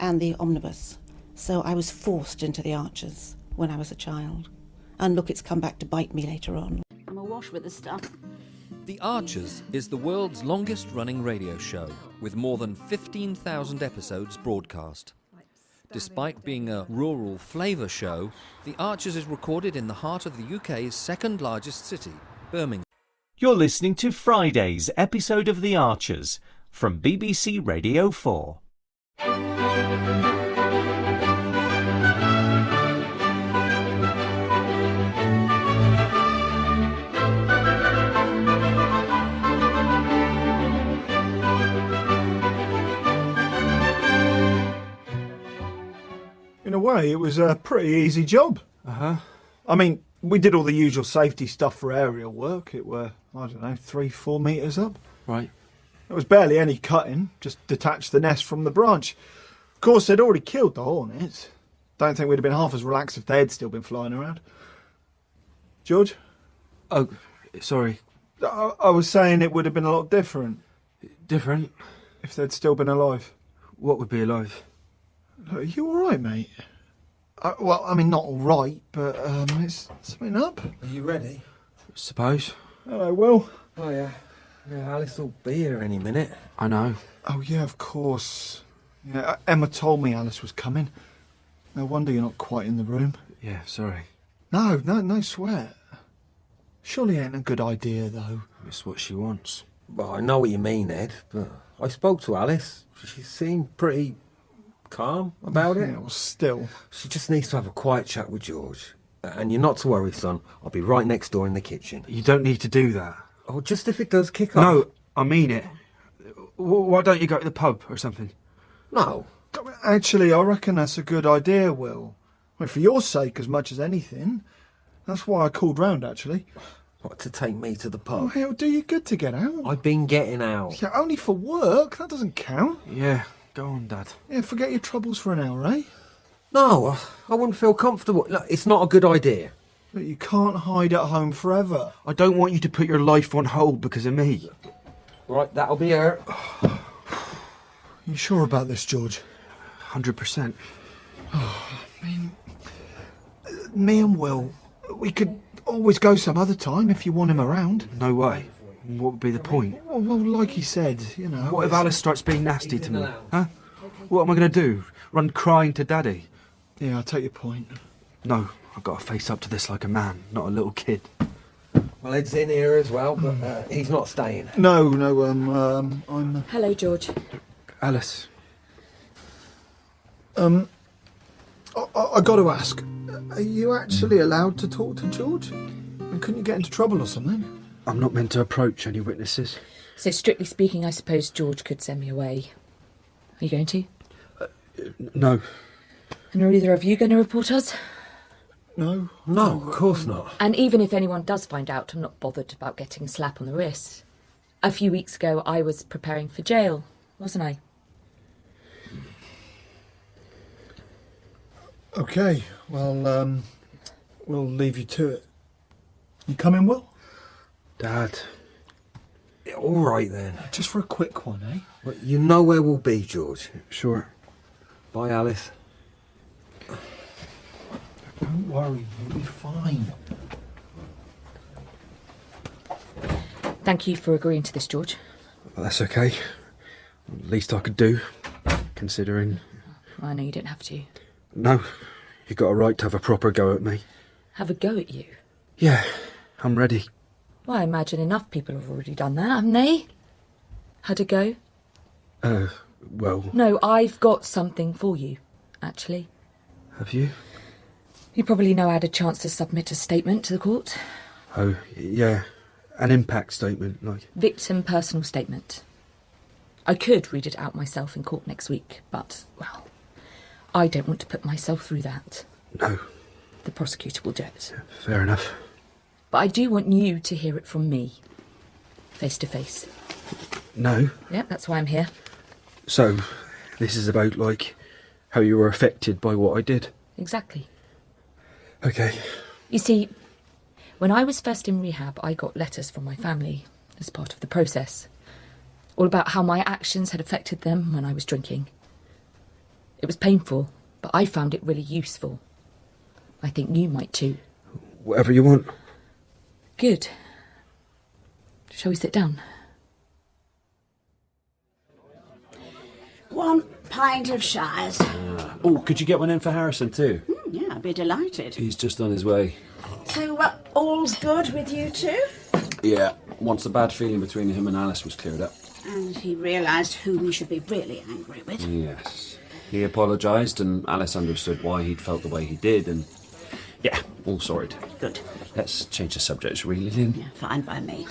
and the omnibus, so I was forced into the Archers when I was a child. And look, it's come back to bite me later on. I'm awash with the stuff. The Archers is the world's longest-running radio show, with more than 15,000 episodes broadcast. Despite being a rural flavour show, The Archers is recorded in the heart of the UK's second-largest city, Birmingham. You're listening to Friday's episode of The Archers from BBC Radio 4. In a way, it was a pretty easy job. I mean, we did all the usual safety stuff for aerial work. It were, 3-4 metres up. Right. There was barely any cutting, just detached the nest from the branch. Of course, they'd already killed the hornets. Don't think we'd have been half as relaxed if they had still been flying around. George? Oh, sorry. I was saying it would have been a lot different. Different? If they'd still been alive. What would be alive? Are you alright, mate? Well, I mean, not alright, but is something up? Are you ready? Suppose. Hello, Will. Oh, yeah. Yeah, Alice will be here any minute. I know. Oh, yeah, of course. Yeah, Emma told me Alice was coming. No wonder you're not quite in the room. Yeah, sorry. No sweat. Surely ain't a good idea, though. It's what she wants. Well, I know what you mean, Ed, but I spoke to Alice. She seemed pretty calm about it. Yeah, well, still. She just needs to have a quiet chat with George. And you're not to worry, son. I'll be right next door in the kitchen. You don't need to do that. Oh, just if it does kick off. No, I mean it. Why don't you go to the pub or something? No. Actually, I reckon that's a good idea, Will. Well, for your sake as much as anything. That's why I called round, actually. What, to take me to the Oh, pub? it'll do you good to get out. I've been getting out. Yeah, only for work. That doesn't count. Yeah, go on, Dad. Yeah, forget your troubles for an hour, eh? No, I wouldn't feel comfortable. No, it's not a good idea. But you can't hide at home forever. I don't want you to put your life on hold because of me. Right, that'll be her. You sure about this, George? 100%. Me and Will, we could always go some other time if you want him around. No way. What would be the point? Well, like he said, you know. What if Alice starts being nasty to me? Huh? What am I going to do? Run crying to Daddy? Yeah, I take your point. No, I've got to face up to this like a man, not a little kid. Well, Ed's in here as well, but he's not staying. No, I'm... Hello, George. Alice. I got to ask, are you actually allowed to talk to George? And couldn't you get into trouble or something? I'm not meant to approach any witnesses. So, strictly speaking, I suppose George could send me away. Are you going to? No. And are either of you going to report us? No. No, of course not. And even if anyone does find out, I'm not bothered about getting a slap on the wrist. A few weeks ago, I was preparing for jail, wasn't I? OK, well, we'll leave you to it. You coming, Will? Dad. All right, then. Just for a quick one, eh? Well, you know where we'll be, George. Sure. Bye, Alice. Don't worry, you'll be fine. Thank you for agreeing to this, George. Well, that's okay. Least I could do, considering... I know you don't have to. No, you got a right to have a proper go at me. Have a go at you? Yeah, I'm ready. Well, I imagine enough people have already done that, haven't they? Had a go? Well... No, I've got something for you, actually. Have you? You probably know I had a chance to submit a statement to the court. Oh, yeah. An impact statement, like... Victim personal statement. I could read it out myself in court next week, but, well, I don't want to put myself through that. No. The prosecutor will do it. Fair enough. But I do want you to hear it from me. Face to face. No. Yeah, that's why I'm here. So, this is about, like, how you were affected by what I did? Exactly. Okay. You see, when I was first in rehab, I got letters from my family as part of the process. All about how my actions had affected them when I was drinking. It was painful, but I found it really useful. I think you might too. Whatever you want. Good. Shall we sit down? 1 pint of Shires. Oh, could you get one in for Harrison too? Yeah, I'd be delighted. He's just on his way. So, all's good with you two? Yeah, once the bad feeling between him and Alice was cleared up. And he realised who we should be really angry with. Yes. He apologised and Alice understood why he'd felt the way he did and... yeah, all sorted. Good. Let's change the subject, shall we, Lilian? Yeah, fine by me.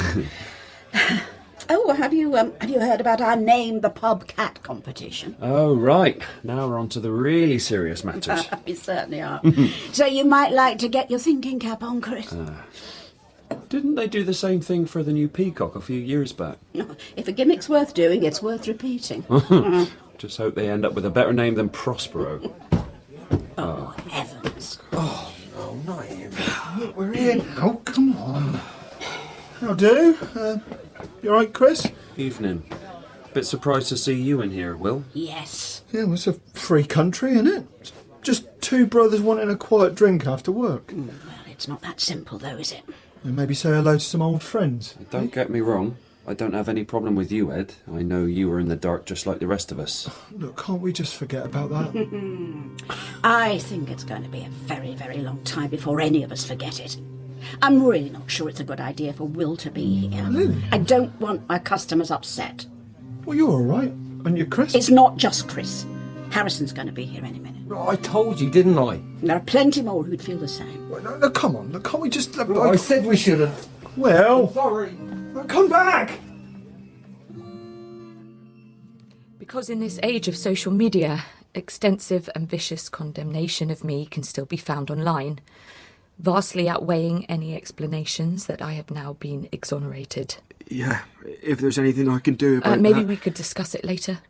Oh, have you heard about our Name the Pub Cat competition? Oh, right. Now we're on to the really serious matters. We certainly are. So you might like to get your thinking cap on, Chris. Didn't they do the same thing for the new Peacock a few years back? If a gimmick's worth doing, it's worth repeating. Just hope they end up with a better name than Prospero. Oh, heavens. Oh, not him. Look, we're in. Oh, come on. How do? You all right, Chris? Evening. Bit surprised to see you in here, Will. Yes. Yeah, well, it's a free country, isn't it? Just two brothers wanting a quiet drink after work. Well, it's not that simple, though, is it? And maybe say hello to some old friends. Don't get me wrong. I don't have any problem with you, Ed. I know you were in the dark just like the rest of us. Look, can't we just forget about that? I think it's going to be a very, very long time before any of us forget it. I'm really not sure it's a good idea for Will to be here. Lily? I don't want my customers upset. Well, you're all right. And you're Chris? It's not just Chris. Harrison's going to be here any minute. I told you, didn't I? There are plenty more who'd feel the same. Well, no, come on. Look, can't we just... I said we should have. Well... Sorry. Come back! Because in this age of social media, extensive and vicious condemnation of me can still be found online, vastly outweighing any explanations that I have now been exonerated. Yeah, if there's anything I can do about Maybe that... we could discuss it later.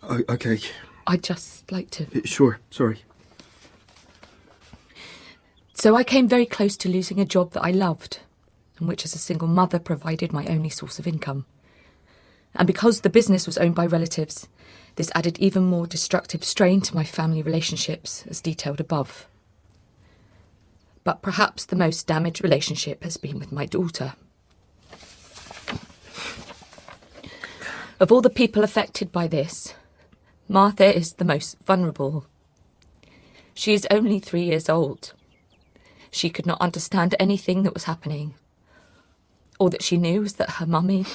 Okay. I'd just like to... Sure, sorry. So I came very close to losing a job that I loved, and which as a single mother provided my only source of income. And because the business was owned by relatives, this added even more destructive strain to my family relationships, as detailed above. But perhaps the most damaged relationship has been with my daughter. Of all the people affected by this, Martha is the most vulnerable. She is only 3 years old. She could not understand anything that was happening. All that she knew was that her mummy,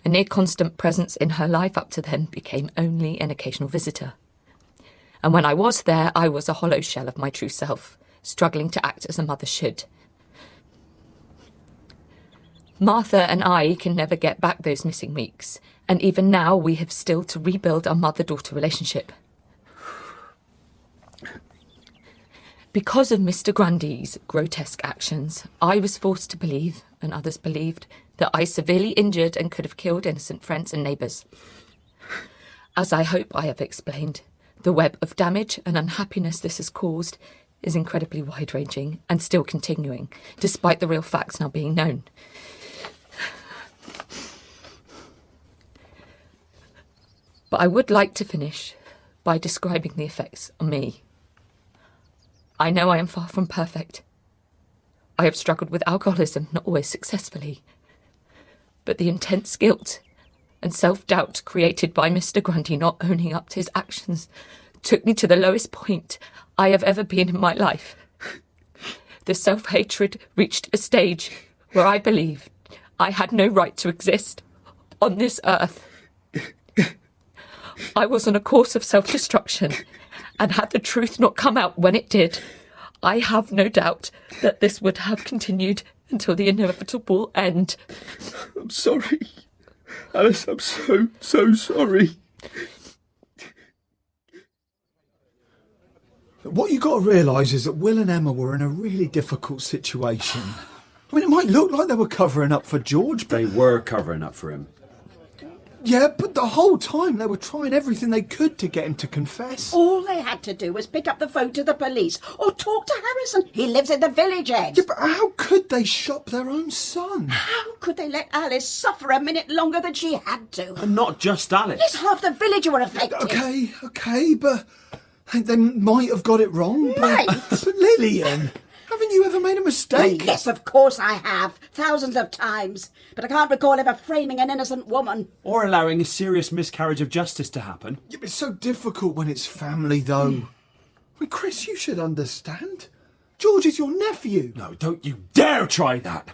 a near constant presence in her life up to then, became only an occasional visitor. And when I was there, I was a hollow shell of my true self, struggling to act as a mother should. Martha and I can never get back those missing weeks, and even now we have still to rebuild our mother-daughter relationship. Because of Mr. Grundy's grotesque actions, I was forced to believe, and others believed, that I severely injured and could have killed innocent friends and neighbours. As I hope I have explained, the web of damage and unhappiness this has caused is incredibly wide-ranging and still continuing, despite the real facts now being known. But I would like to finish by describing the effects on me. I know I am far from perfect. I have struggled with alcoholism, not always successfully. But the intense guilt and self-doubt created by Mr. Grundy not owning up to his actions took me to the lowest point I have ever been in my life. The self-hatred reached a stage where I believed I had no right to exist on this earth. I was on a course of self-destruction, and had the truth not come out when it did, I have no doubt that this would have continued until the inevitable end. I'm sorry. Alice, I'm so sorry. What you got to realise is that Will and Emma were in a really difficult situation. I mean, it might look like they were covering up for George, but... They were covering up for him. Yeah, but the whole time they were trying everything they could to get him to confess. All they had to do was pick up the phone to the police or talk to Harrison. He lives in the village, Ed. Yeah, but how could they shop their own son? How could they let Alice suffer a minute longer than she had to? And not just Alice. Yes, half the village were affected. Okay, but they might have got it wrong. Might? But Lilian, haven't you ever made a mistake? Well, yes, of course I have. Thousands of times. But I can't recall ever framing an innocent woman. Or allowing a serious miscarriage of justice to happen. Yeah, it's so difficult when it's family, though. I mean, Chris, you should understand. George is your nephew. No, don't you dare try that.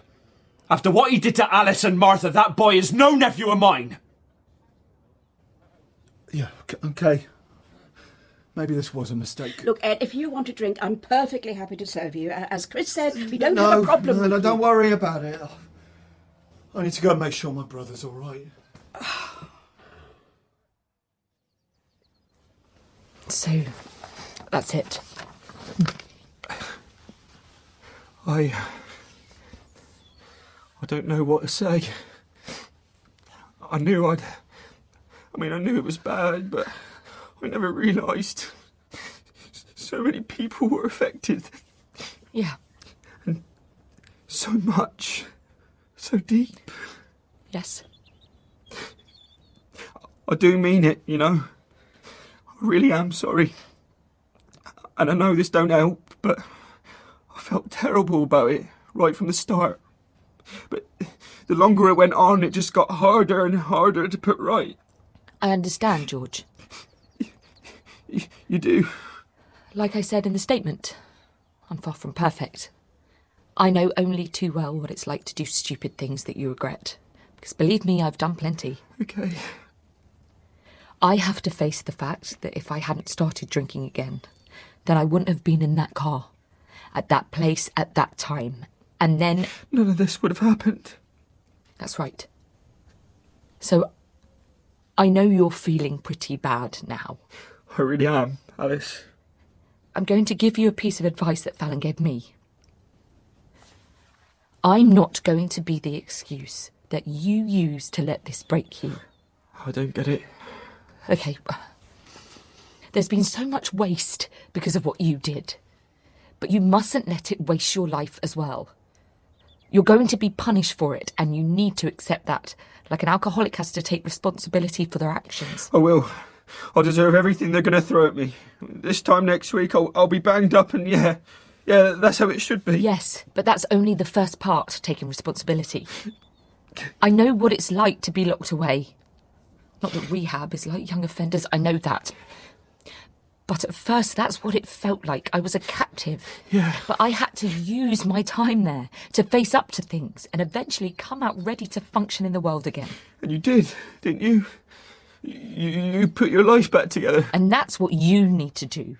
After what he did to Alice and Martha, that boy is no nephew of mine. Yeah, okay. Maybe this was a mistake. Look, Ed, if you want a drink, I'm perfectly happy to serve you. As Chris said, we don't have a problem. No, don't worry about it. I need to go and make sure my brother's all right. So, that's it. I don't know what to say. I knew it was bad, but I never realised so many people were affected. Yeah. And so much. So deep. Yes. I do mean it, you know. I really am sorry. And I know this don't help, but I felt terrible about it right from the start. But the longer it went on, it just got harder and harder to put right. I understand, George. You do? Like I said in the statement, I'm far from perfect. I know only too well what it's like to do stupid things that you regret. Because believe me, I've done plenty. Okay. I have to face the fact that if I hadn't started drinking again, then I wouldn't have been in that car, at that place, at that time. And then... None of this would have happened. That's right. So, I know you're feeling pretty bad now. I really am, Alice. I'm going to give you a piece of advice that Fallon gave me. I'm not going to be the excuse that you use to let this break you. I don't get it. Okay. There's been so much waste because of what you did. But you mustn't let it waste your life as well. You're going to be punished for it, and you need to accept that. Like an alcoholic has to take responsibility for their actions. I will. I'll deserve everything they're going to throw at me. This time next week, I'll be banged up and yeah, that's how it should be. Yes, but that's only the first part, taking responsibility. I know what it's like to be locked away. Not that rehab is like young offenders, I know that. But at first, that's what it felt like. I was a captive. Yeah. But I had to use my time there to face up to things and eventually come out ready to function in the world again. And you did, didn't you? You put your life back together. And that's what you need to do.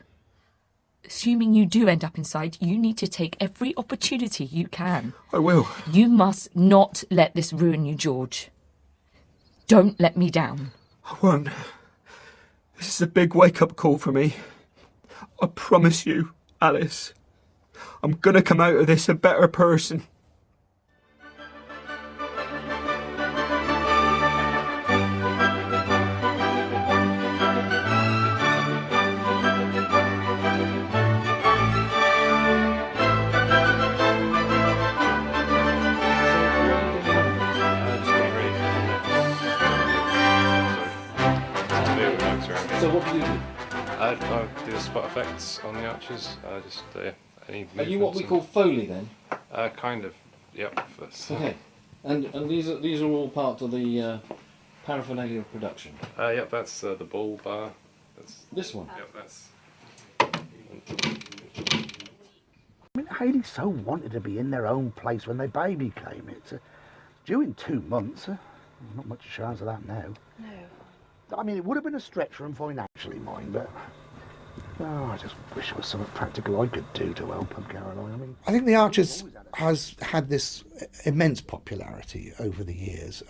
Assuming you do end up inside, you need to take every opportunity you can. I will. You must not let this ruin you, George. Don't let me down. I won't. This is a big wake-up call for me. I promise you, Alice. I'm gonna come out of this a better person. So what do you do? I do the spot effects on the archers. Any Are you what we call Foley then? Kind of, yep. Okay. And these are all part of the paraphernalia of production? Yep, that's the bull bar. That's this one? Yep, that's... I mean, Hayley so wanted to be in their own place when their baby came. It's due in 2 months. Not much chance of that now. No. I mean, it would have been a stretch for them financially, mind, but I just wish there was something practical I could do to help them, Caroline. I think The Archers has had this immense popularity over the years,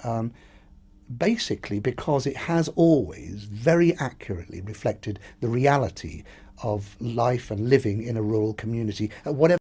basically because it has always very accurately reflected the reality of life and living in a rural community, whatever